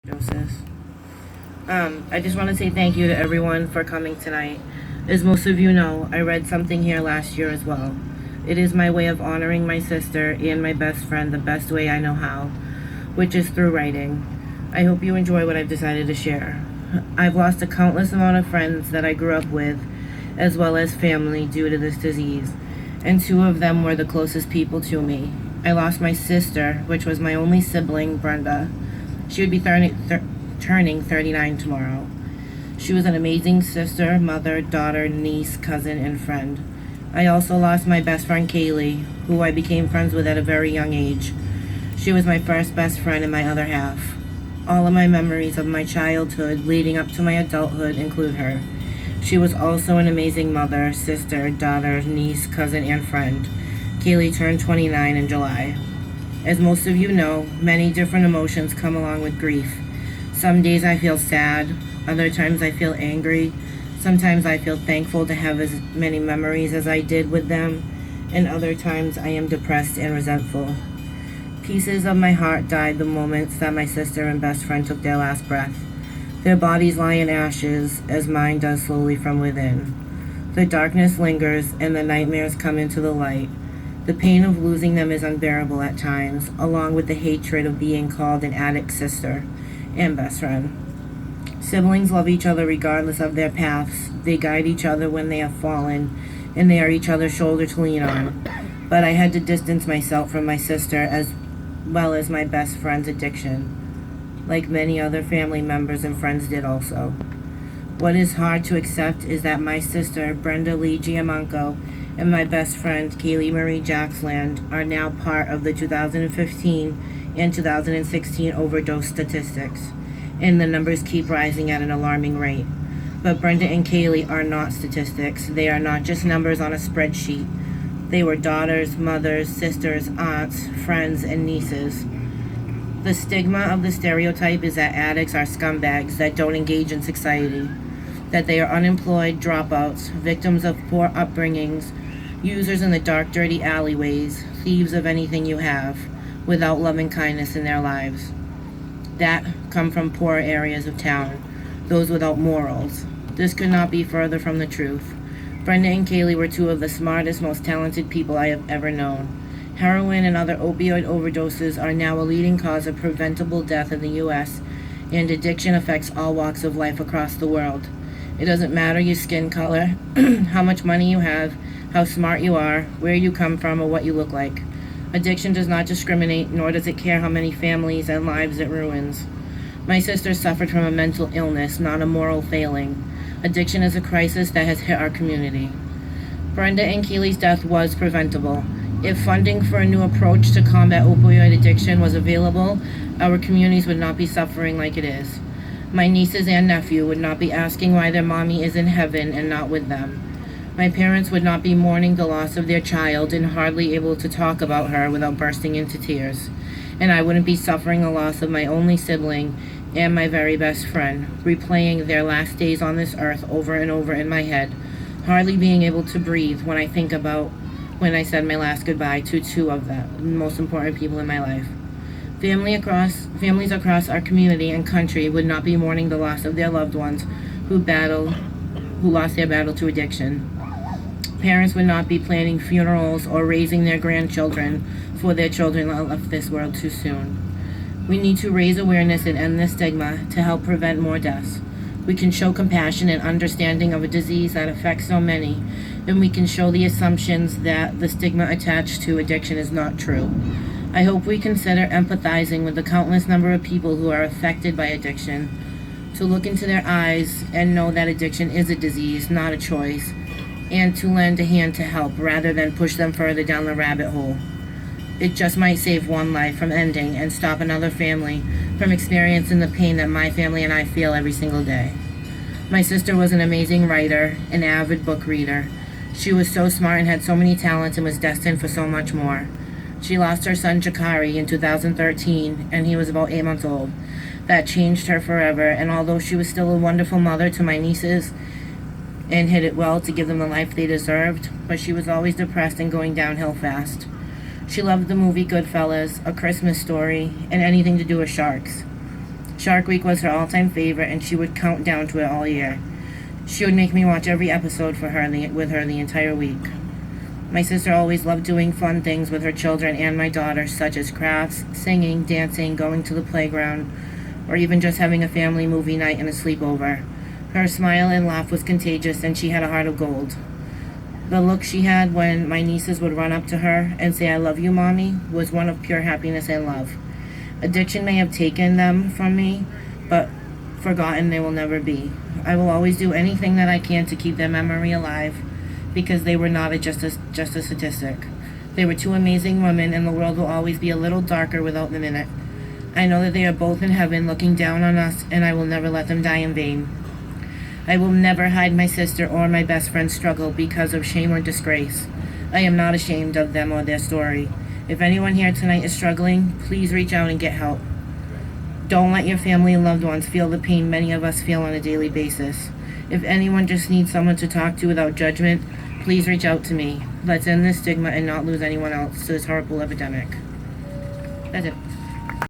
Joseph. I just want to say thank you to everyone for coming tonight. As most of you know, I read something here last year as well. It is my way of honoring my sister and my best friend the best way I know how, which is through writing. I hope you enjoy what I've decided to share. I've lost a countless amount of friends that I grew up with, as well as family due to this disease, and two of them were the closest people to me. I lost my sister, which was my only sibling, Brenda. She would be turning 39 tomorrow. She was an amazing sister, mother, daughter, niece, cousin, and friend. I also lost my best friend, Kaylee, who I became friends with at a very young age. She was my first best friend and my other half. All of my memories of my childhood leading up to my adulthood include her. She was also an amazing mother, sister, daughter, niece, cousin, and friend. Kaylee turned 29 in July. As most of you know, many different emotions come along with grief. Some days I feel sad, other times I feel angry, sometimes I feel thankful to have as many memories as I did with them, and other times I am depressed and resentful. Pieces of my heart died the moments that my sister and best friend took their last breath. Their bodies lie in ashes, as mine does slowly from within. The darkness lingers, and the nightmares come into the light. The pain of losing them is unbearable at times, along with the hatred of being called an addict sister and best friend. Siblings love each other regardless of their paths. They guide each other when they have fallen, and they are each other's shoulder to lean on. But I had to distance myself from my sister as well as my best friend's addiction, like many other family members and friends did also. What is hard to accept is that my sister, Brenda Lee Giamanco, and my best friend, Kaylee Marie Jacksland, are now part of the 2015 and 2016 overdose statistics, and the numbers keep rising at an alarming rate. But Brenda and Kaylee are not statistics. They are not just numbers on a spreadsheet. They were daughters, mothers, sisters, aunts, friends, and nieces. The stigma of the stereotype is that addicts are scumbags that don't engage in society, that they are unemployed, dropouts, victims of poor upbringings, users in the dark, dirty alleyways, thieves of anything you have, without love and kindness in their lives. That come from poor areas of town, those without morals. This could not be further from the truth. Brenda and Kaylee were two of the smartest, most talented people I have ever known. Heroin and other opioid overdoses are now a leading cause of preventable death in the U.S., and addiction affects all walks of life across the world. It doesn't matter your skin color, how much money you have, how smart you are, where you come from, or what you look like. Addiction does not discriminate, nor does it care how many families and lives it ruins. My sister suffered from a mental illness, not a moral failing. Addiction is a crisis that has hit our community. Brenda and Kaylee's death was preventable. If funding for a new approach to combat opioid addiction was available, our communities would not be suffering like it is. My nieces and nephew would not be asking why their mommy is in heaven and not with them. My parents would not be mourning the loss of their child and hardly able to talk about her without bursting into tears. And I wouldn't be suffering the loss of my only sibling and my very best friend, replaying their last days on this earth over and over in my head, hardly being able to breathe when I think about when I said my last goodbye to two of the most important people in my life. Families across our community and country would not be mourning the loss of their loved ones who lost their battle to addiction. Parents would not be planning funerals or raising their grandchildren for their children that left this world too soon. We need to raise awareness and end this stigma to help prevent more deaths. We can show compassion and understanding of a disease that affects so many, and we can show the assumptions that the stigma attached to addiction is not true. I hope we consider empathizing with the countless number of people who are affected by addiction, to look into their eyes and know that addiction is a disease, not a choice, and to lend a hand to help rather than push them further down the rabbit hole. It just might save one life from ending and stop another family from experiencing the pain that my family and I feel every single day. My sister was an amazing writer, an avid book reader. She was so smart and had so many talents and was destined for so much more. She lost her son Jakari in 2013, and he was about 8 months old. That changed her forever, and although she was still a wonderful mother to my nieces and hit it well to give them the life they deserved, but she was always depressed and going downhill fast. She loved the movie Goodfellas, A Christmas Story, and anything to do with sharks. Shark Week was her all-time favorite, and she would count down to it all year. She would make me watch every episode with her the entire week. My sister always loved doing fun things with her children and my daughter, such as crafts, singing, dancing, going to the playground, or even just having a family movie night and a sleepover. Her smile and laugh was contagious, and she had a heart of gold. The look she had when my nieces would run up to her and say, "I love you, Mommy," was one of pure happiness and love. Addiction may have taken them from me, but forgotten they will never be. I will always do anything that I can to keep their memory alive, because they were not just a statistic. They were two amazing women, and the world will always be a little darker without them in it. I know that they are both in heaven looking down on us, and I will never let them die in vain. I will never hide my sister or my best friend's struggle because of shame or disgrace. I am not ashamed of them or their story. If anyone here tonight is struggling, please reach out and get help. Don't let your family and loved ones feel the pain many of us feel on a daily basis. If anyone just needs someone to talk to without judgment, please reach out to me. Let's end this stigma and not lose anyone else to this horrible epidemic. That's it.